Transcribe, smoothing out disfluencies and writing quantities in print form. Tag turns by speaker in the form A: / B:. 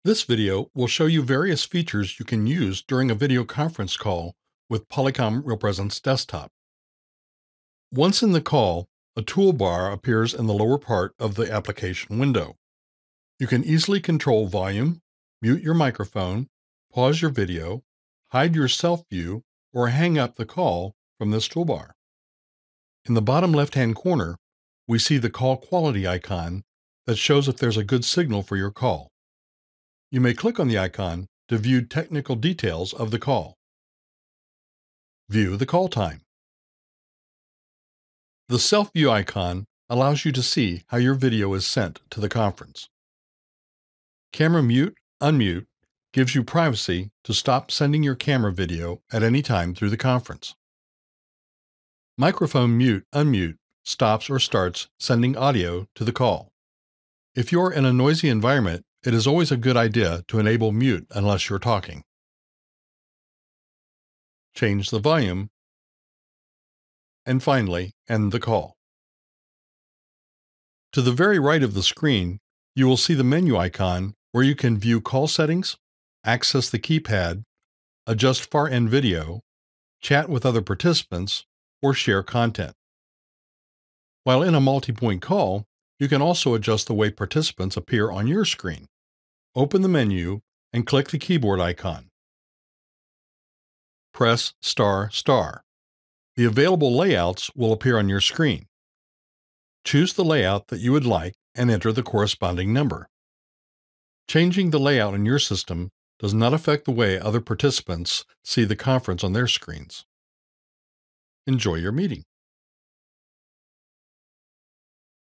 A: This video will show you various features you can use during a video conference call with Polycom RealPresence Desktop. Once in the call, a toolbar appears in the lower part of the application window. You can easily control volume, mute your microphone, pause your video, hide your self-view, or hang up the call from this toolbar. In the bottom left-hand corner, we see the call quality icon that shows if there's a good signal for your call. You may click on the icon to view technical details of the call. View the call time. The self-view icon allows you to see how your video is sent to the conference. Camera mute, unmute gives you privacy to stop sending your camera video at any time through the conference. Microphone mute, unmute stops or starts sending audio to the call. If you're in a noisy environment, it is always a good idea to enable mute unless you're talking. Change the volume. And finally, end the call. To the very right of the screen, you will see the menu icon where you can view call settings, access the keypad, adjust far-end video, chat with other participants, or share content. While in a multi-point call, you can also adjust the way participants appear on your screen. Open the menu and click the keyboard icon. Press ****. The available layouts will appear on your screen. Choose the layout that you would like and enter the corresponding number. Changing the layout in your system does not affect the way other participants see the conference on their screens. Enjoy your meeting.